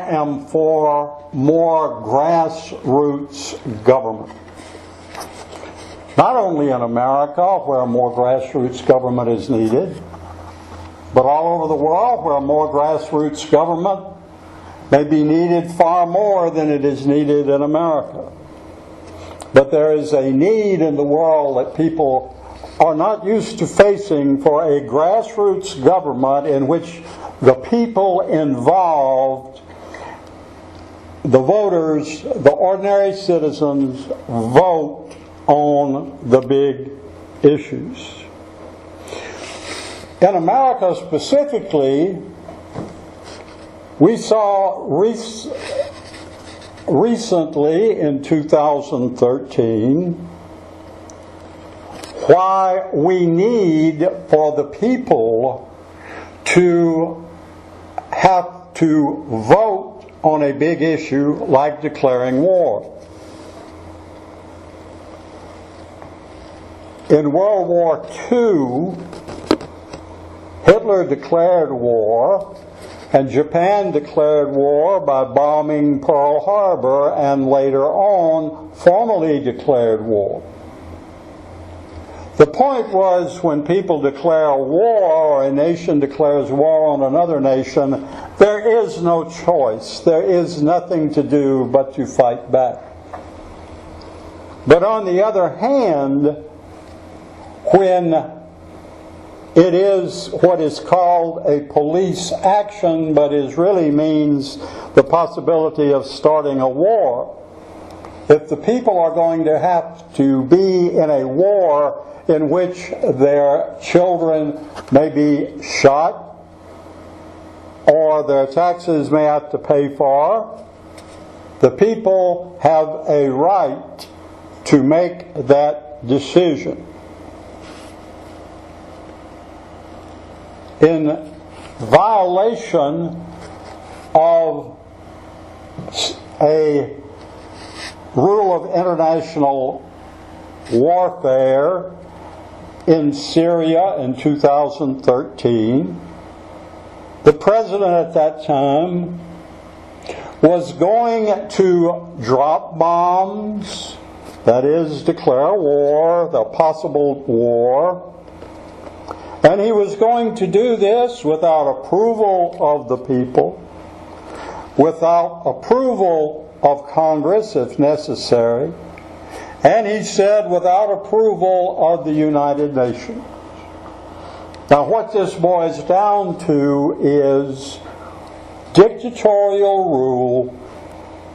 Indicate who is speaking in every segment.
Speaker 1: am for more grassroots government. Not only in America, where more grassroots government is needed, but all over the world where more grassroots government may be needed far more than it is needed in America. But there is a need in the world that people are not used to facing for a grassroots government in which the people involved, the voters, the ordinary citizens, vote on the big issues. In America specifically, we saw recently in 2013 why we need for the people to have to vote on a big issue like declaring war. In World War II, Hitler declared war, and Japan declared war by bombing Pearl Harbor, and later on formally declared war. The point was, when people declare war, or a nation declares war on another nation, there is no choice. There is nothing to do but to fight back. But on the other hand, when it is what is called a police action, but it really means the possibility of starting a war, if the people are going to have to be in a war in which their children may be shot or their taxes may have to pay for, the people have a right to make that decision. In violation of a rule of international warfare in Syria in 2013, the president at that time was going to drop bombs, that is, declare war, the possible war. And he was going to do this without approval of the people, without approval of Congress if necessary, and he said without approval of the United Nations. Now what this boils down to is dictatorial rule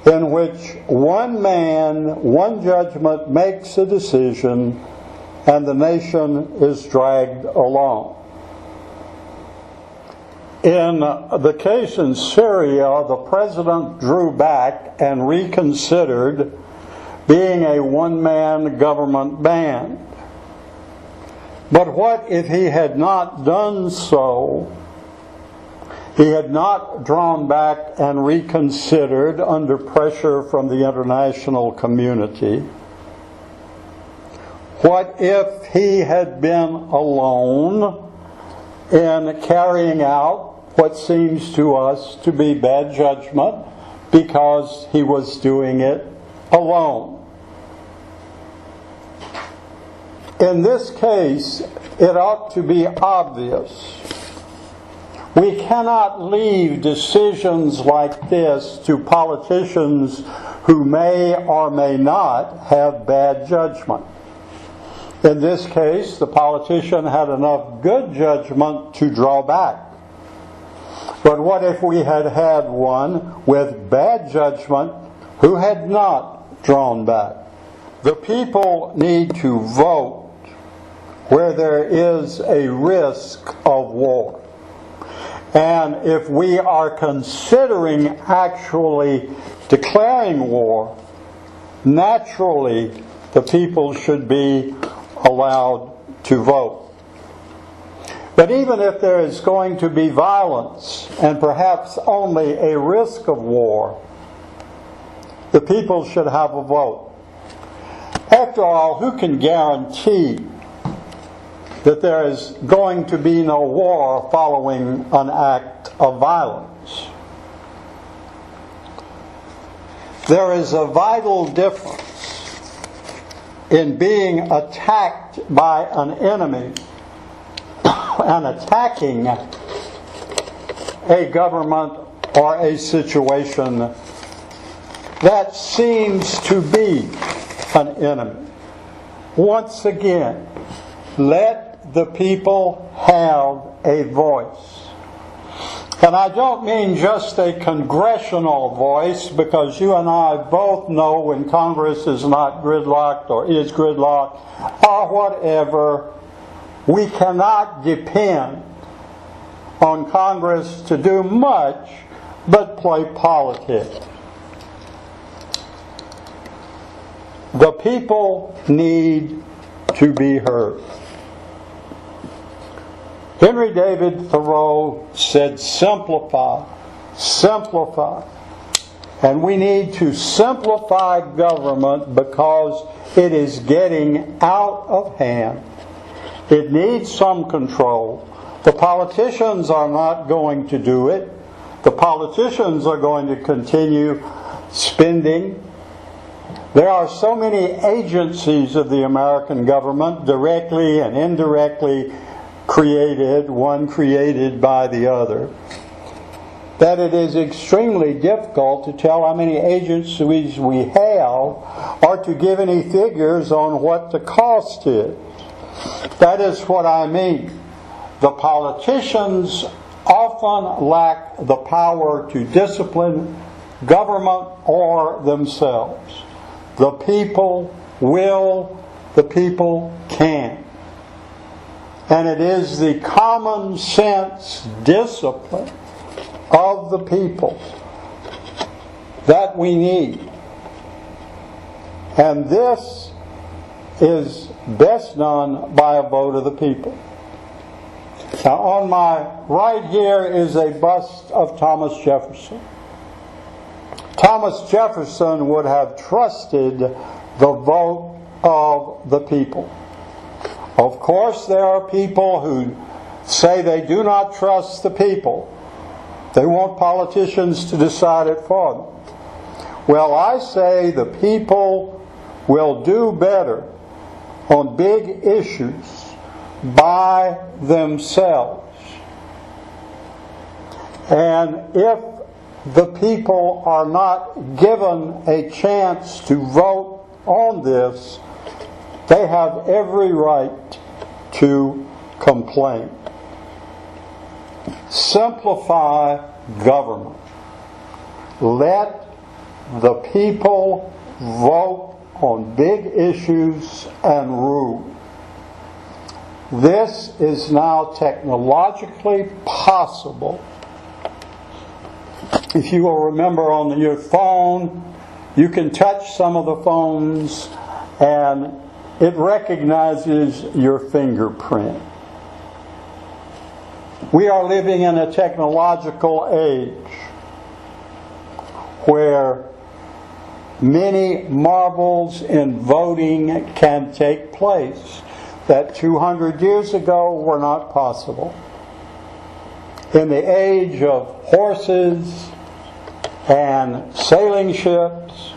Speaker 1: in which one man, one judgment makes a decision, and the nation is dragged along. In the case in Syria, the president drew back and reconsidered being a one-man government band. But what if he had not done so? He had not drawn back and reconsidered under pressure from the international community. What if he had been alone in carrying out what seems to us to be bad judgment because he was doing it alone? In this case, it ought to be obvious. We cannot leave decisions like this to politicians who may or may not have bad judgment. In this case, the politician had enough good judgment to draw back. But what if we had had one with bad judgment who had not drawn back? The people need to vote where there is a risk of war. And if we are considering actually declaring war, naturally the people should be allowed to vote. But even if there is going to be violence and perhaps only a risk of war, the people should have a vote. After all, who can guarantee that there is going to be no war following an act of violence? There is a vital difference in being attacked by an enemy and attacking a government or a situation that seems to be an enemy. Once again, let the people have a voice. And I don't mean just a congressional voice, because you and I both know when Congress is not gridlocked or is gridlocked or whatever, we cannot depend on Congress to do much but play politics. The people need to be heard. Henry David Thoreau said, simplify, simplify. And we need to simplify government because it is getting out of hand. It needs some control. The politicians are not going to do it. The politicians are going to continue spending. There are so many agencies of the American government, directly and indirectly created, one created by the other, that it is extremely difficult to tell how many agencies we have or to give any figures on what the cost is. That is what I mean. The politicians often lack the power to discipline government or themselves. The people will, the people can. And it is the common sense discipline of the people that we need. And this is best done by a vote of the people. Now, on my right here is a bust of Thomas Jefferson. Thomas Jefferson would have trusted the vote of the people. Of course, there are people who say they do not trust the people. They want politicians to decide it for them. Well, I say the people will do better on big issues by themselves. And if the people are not given a chance to vote on this, they have every right to complain. Simplify government. Let the people vote on big issues and rule. This is now technologically possible. If you will remember, on your phone, you can touch some of the phones and it recognizes your fingerprint. We are living in a technological age where many marvels in voting can take place that 200 years ago were not possible. In the age of horses and sailing ships,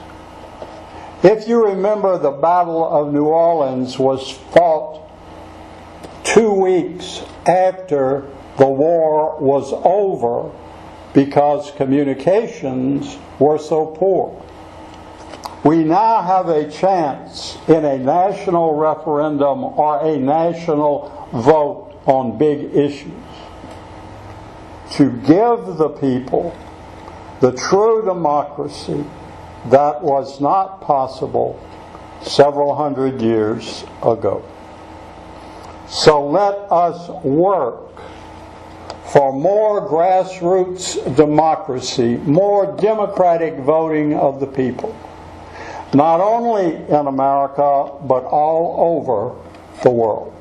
Speaker 1: if you remember, the Battle of New Orleans was fought 2 weeks after the war was over because communications were so poor. We now have a chance in a national referendum or a national vote on big issues to give the people the true democracy that was not possible several hundred years ago. So let us work for more grassroots democracy, more democratic voting of the people, not only in America, but all over the world.